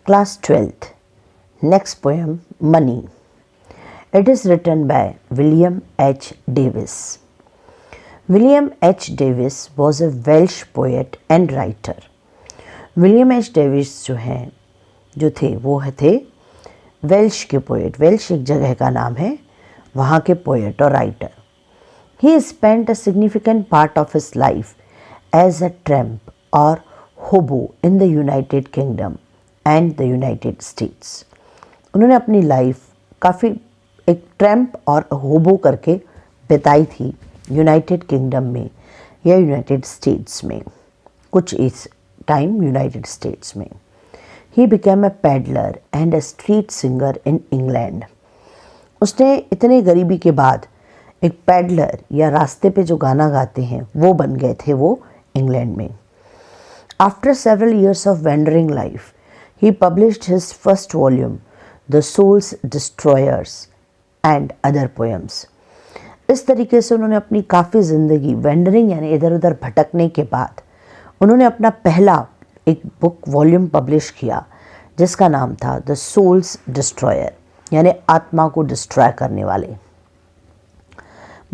Class 12th. Next poem, Money. It is written by William H. Davis. William H. Davis was a Welsh poet and writer. William H Davis जो थे वो थे Welsh के poet. Welsh एक जगह का नाम है, वहाँ के पोएट और writer. He spent a significant part of his life as a tramp और hobo in the United Kingdom and the United States. उन्होंने अपनी लाइफ काफ़ी एक ट्रैम्प और होबो करके बिताई थी यूनाइटेड किंगडम में या यूनाइटेड स्टेट्स में, कुछ इस टाइम यूनाइटेड स्टेट्स में. He became a peddler and a street singer in England. उसने इतने गरीबी के बाद एक पैडलर या रास्ते पे जो गाना गाते हैं वो बन गए थे वो इंग्लैंड में. After several years of wandering life he published his first volume the soul's destroyers and other poems. इस तरीके से उन्होंने अपनी काफ़ी ज़िंदगी वेंडरिंग यानी इधर उधर भटकने के बाद उन्होंने अपना पहला एक बुक वॉल्यूम पब्लिश किया जिसका नाम था द सोल्स डिस्ट्रॉयर यानी आत्मा को डिस्ट्रॉय करने वाले.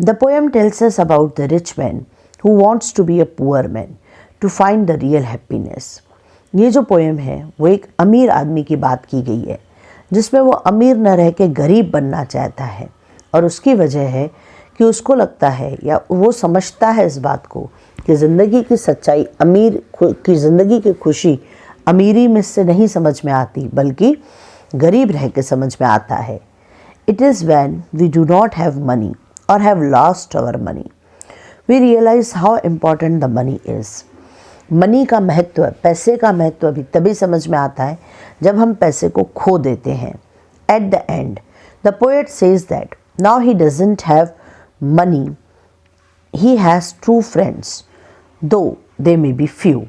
The poem tells us about the rich man who wants to be a poor man to find the real happiness. ये जो पोएम है वो एक अमीर आदमी की बात की गई है जिसमें वो अमीर न रह के गरीब बनना चाहता है और उसकी वजह है कि उसको लगता है या वो समझता है इस बात को कि ज़िंदगी की सच्चाई अमीर की ज़िंदगी की खुशी अमीरी में से नहीं समझ में आती बल्कि गरीब रह के समझ में आता है. It is when we do not have money और have lost our money we realize how important the money is. Money का महत्व, पैसे का महत्व भी तभी समझ में आता है जब हम पैसे को खो देते हैं. At the end the poet says that now he doesn't have money, he has true friends though they may be few.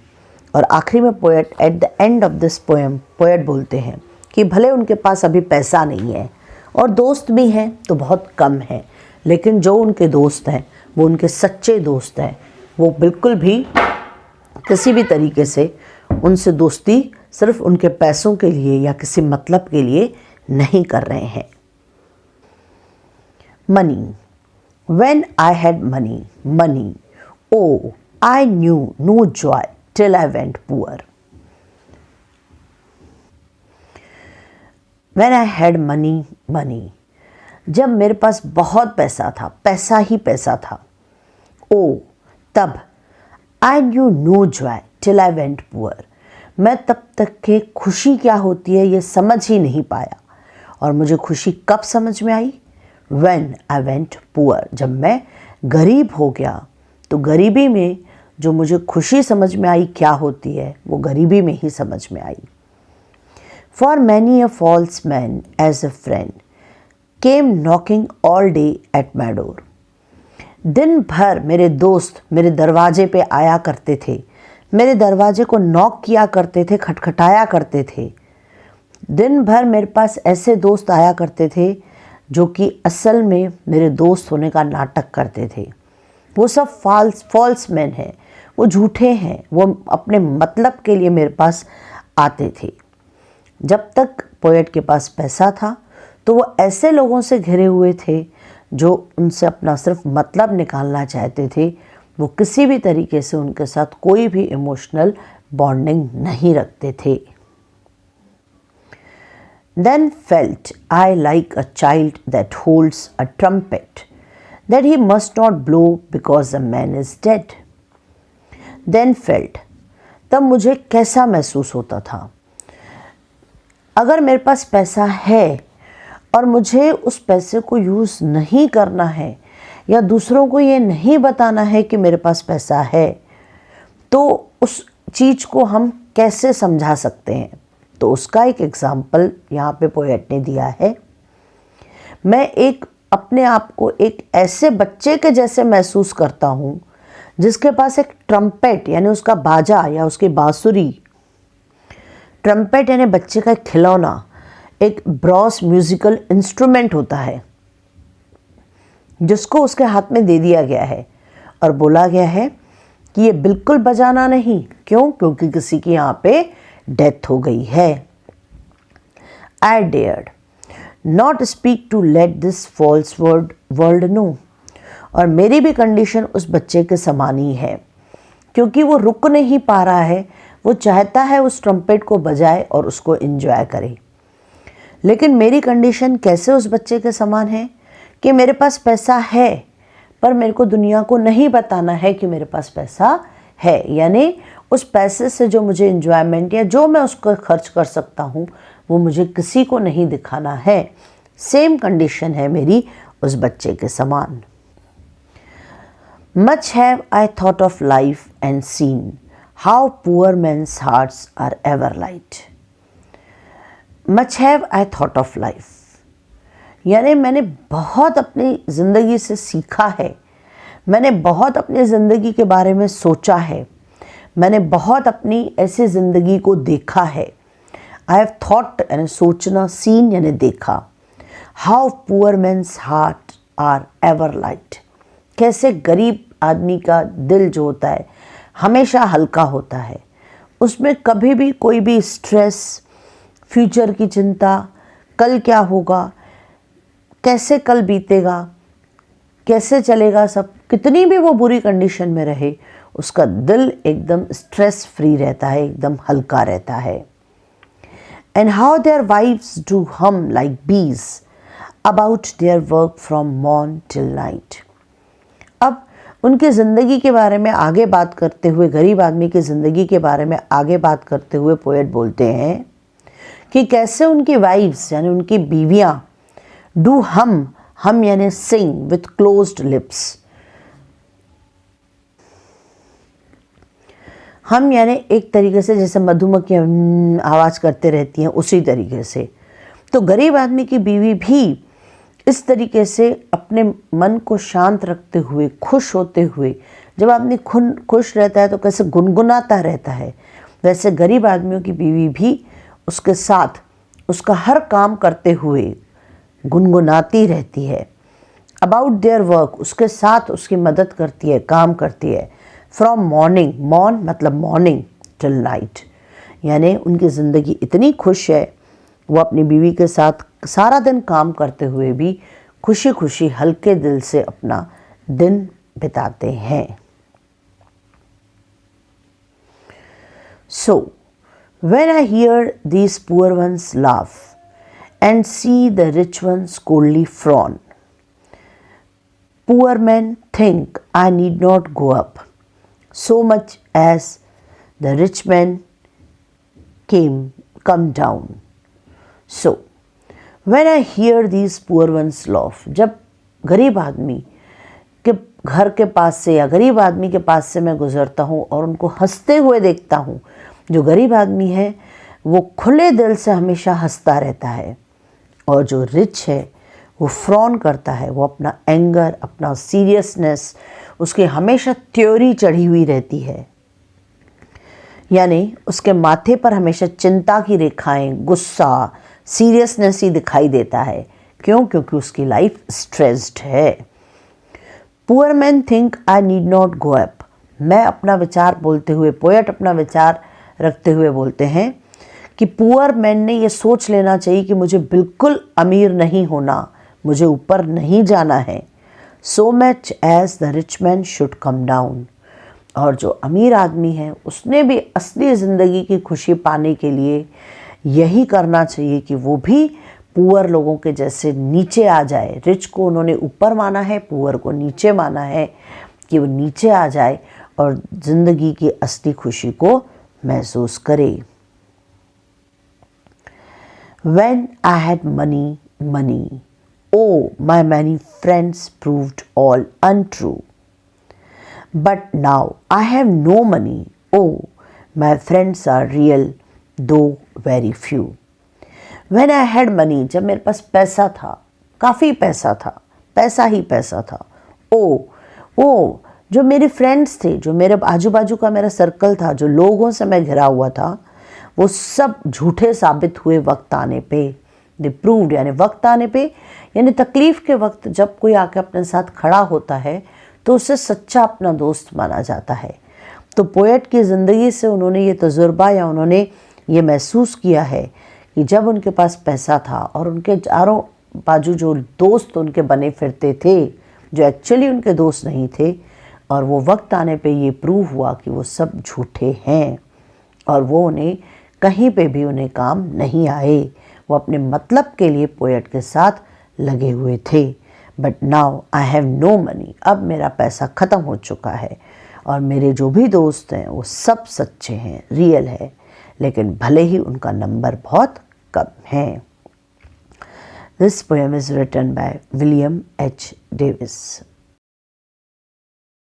और आखिरी में poet at the end of this poem poet बोलते हैं कि भले उनके पास अभी पैसा नहीं है और दोस्त भी हैं तो बहुत कम हैं, लेकिन जो उनके दोस्त हैं वो उनके सच्चे दोस्त हैं. वो बिल्कुल भी किसी भी तरीके से उनसे दोस्ती सिर्फ उनके पैसों के लिए या किसी मतलब के लिए नहीं कर रहे हैं. Money. When I had money, oh, I knew no joy till I went poor. When I had money, जब मेरे पास बहुत पैसा था, पैसा ही पैसा था, oh, तब I knew no joy till I went poor. मैं तब तक के खुशी क्या होती है ये समझ ही नहीं पाया. और मुझे खुशी कब समझ में आई? When I went poor, जब मैं गरीब हो गया तो गरीबी में जो मुझे खुशी समझ में आई क्या होती है वो गरीबी में ही समझ में आई. For many a false man as a friend came knocking all day at my door. दिन भर मेरे दोस्त मेरे दरवाजे पे आया करते थे, मेरे दरवाजे को नॉक किया करते थे, खटखटाया करते थे. दिन भर मेरे पास ऐसे दोस्त आया करते थे जो कि असल में मेरे दोस्त होने का नाटक करते थे. वो सब फॉल्स मैन हैं, वो झूठे हैं, वो अपने मतलब के लिए मेरे पास आते थे. जब तक पोएट के पास पैसा था तो वो ऐसे लोगों से घिरे हुए थे जो उनसे अपना सिर्फ मतलब निकालना चाहते थे. वो किसी भी तरीके से उनके साथ कोई भी इमोशनल बॉन्डिंग नहीं रखते थे. Then felt I like a child that holds a trumpet that he must not blow because the man is dead. Then felt, तब मुझे कैसा महसूस होता था. अगर मेरे पास पैसा है और मुझे उस पैसे को यूज़ नहीं करना है या दूसरों को ये नहीं बताना है कि मेरे पास पैसा है तो उस चीज़ को हम कैसे समझा सकते हैं. तो उसका एक एग्जाम्पल यहाँ पे पोएट ने दिया है. मैं एक अपने आप को एक ऐसे बच्चे के जैसे महसूस करता हूँ जिसके पास एक ट्रम्पेट यानी उसका बाजा या उसकी बांसुरी, ट्रम्पेट यानी बच्चे का एक खिलौना, एक ब्रॉस म्यूजिकल इंस्ट्रूमेंट होता है जिसको उसके हाथ में दे दिया गया है और बोला गया है कि ये बिल्कुल बजाना नहीं. क्यों? क्योंकि किसी की यहाँ पे डेथ हो गई है. I dared not speak to let this false world know. और मेरी भी कंडीशन उस बच्चे के समान ही है, क्योंकि वो रुक नहीं पा रहा है, वो चाहता है उस ट्रम्पेट को बजाए और उसको एंजॉय करे। लेकिन मेरी कंडीशन कैसे उस बच्चे के समान है कि मेरे पास पैसा है, पर मेरे को दुनिया को नहीं बताना है कि मेरे पास पैसा है, यानी उस पैसे से जो मुझे एंजॉयमेंट या जो मैं उसको खर्च कर सकता हूँ वो मुझे किसी को नहीं दिखाना है। सेम कंडीशन है मेरी उस बच्चे के समान। Much have I thought of life and seen how poor men's hearts are ever light. Much have I thought of life, यानी मैंने बहुत अपनी ज़िंदगी से सीखा है, मैंने बहुत अपनी ज़िंदगी के बारे में सोचा है, मैंने बहुत अपनी ऐसी ज़िंदगी को देखा है। आई हैव थॉट यानी सोचना, सीन यानी देखा। How poor men's heart are ever light, कैसे गरीब आदमी का दिल जो होता है हमेशा हल्का होता है, उसमें कभी भी कोई भी स्ट्रेस, फ्यूचर की चिंता, कल क्या होगा, कैसे कल बीतेगा, कैसे चलेगा सब, कितनी भी वो बुरी कंडीशन में रहे उसका दिल एकदम स्ट्रेस फ्री रहता है, एकदम हल्का रहता है। And how their wives do hum like bees about their work from morn till night. अब उनकी ज़िंदगी के बारे में आगे बात करते हुए, गरीब आदमी की ज़िंदगी के बारे में आगे बात करते हुए पोएट बोलते हैं कि कैसे उनकी वाइफ्स यानी उनकी बीवियाँ डू हम यानी सिंग विथ क्लोज्ड लिप्स। हम यानी एक तरीके से जैसे मधुमक्खियाँ आवाज़ करते रहती हैं उसी तरीके से, तो गरीब आदमी की बीवी भी इस तरीके से अपने मन को शांत रखते हुए, खुश होते हुए, जब आदमी खुश रहता है तो कैसे गुनगुनाता रहता है, वैसे गरीब आदमियों की बीवी भी उसके साथ उसका हर काम करते हुए गुनगुनाती रहती है। अबाउट देयर वर्क, उसके साथ उसकी मदद करती है, काम करती है। फ्रॉम मॉर्निंग, मॉर्न मतलब मॉर्निंग, टिल नाइट, यानी उनकी ज़िंदगी इतनी खुश है, वो अपनी बीवी के साथ सारा दिन काम करते हुए भी खुशी खुशी हल्के दिल से अपना दिन बिताते हैं। So when I hear these poor ones laugh and see the rich ones coldly frown, poor men think I need not go up so much as the rich men come down. So when I hear these poor ones laugh, जब गरीब आदमी के घर के पास से या गरीब आदमी के पास से मैं गुजरता हूँ और उनको हंसते हुए देखता हूँ, जो गरीब आदमी है वो खुले दिल से हमेशा हंसता रहता है, और जो रिच है वो फ्रॉन करता है, वो अपना एंगर, अपना सीरियसनेस, उसकी हमेशा थ्योरी चढ़ी हुई रहती है, यानी उसके माथे पर हमेशा चिंता की रेखाएं, गुस्सा, सीरियसनेस ही दिखाई देता है। क्यों? क्योंकि उसकी लाइफ स्ट्रेस्ड है। Poor man think I need not go up, मैं अपना विचार बोलते हुए, पोएट अपना विचार रखते हुए बोलते हैं कि पुअर मैन ने ये सोच लेना चाहिए कि मुझे बिल्कुल अमीर नहीं होना, मुझे ऊपर नहीं जाना है। So much as the rich man should come down, और जो अमीर आदमी है उसने भी असली ज़िंदगी की खुशी पाने के लिए यही करना चाहिए कि वो भी पुअर लोगों के जैसे नीचे आ जाए। रिच को उन्होंने ऊपर माना है, पुअर को नीचे माना है, कि वो नीचे आ जाए और ज़िंदगी की असली खुशी को महसूस करे। When I had money, oh, my many friends proved all untrue. But now I have no money, oh, my friends are real, though very few. When I had money, जब मेरे पास पैसा था, काफ़ी पैसा था, पैसा ही पैसा था, ओ जो मेरे फ्रेंड्स थे, जो मेरे आजू बाजू का मेरा सर्कल था, जो लोगों से मैं घिरा हुआ था, वो सब झूठे साबित हुए वक्त आने पे। दे प्रूव्ड यानी वक्त आने पे, यानी तकलीफ़ के वक्त जब कोई आके अपने साथ खड़ा होता है तो उसे सच्चा अपना दोस्त माना जाता है। तो पोएट की ज़िंदगी से उन्होंने ये तजुर्बा या उन्होंने ये महसूस किया है कि जब उनके पास पैसा था और उनके चारों बाजू जो दोस्त उनके बने फिरते थे, जो एक्चुअली उनके दोस्त नहीं थे, और वो वक्त आने पे ये प्रूव हुआ कि वो सब झूठे हैं और वो उन्हें कहीं पे भी उन्हें काम नहीं आए। वो अपने मतलब के लिए पोएट के साथ लगे हुए थे। But now I have no money, अब मेरा पैसा ख़त्म हो चुका है और मेरे जो भी दोस्त हैं वो सब सच्चे हैं, रियल है, लेकिन भले ही उनका नंबर बहुत कम है। This poem is written by William H. Davis.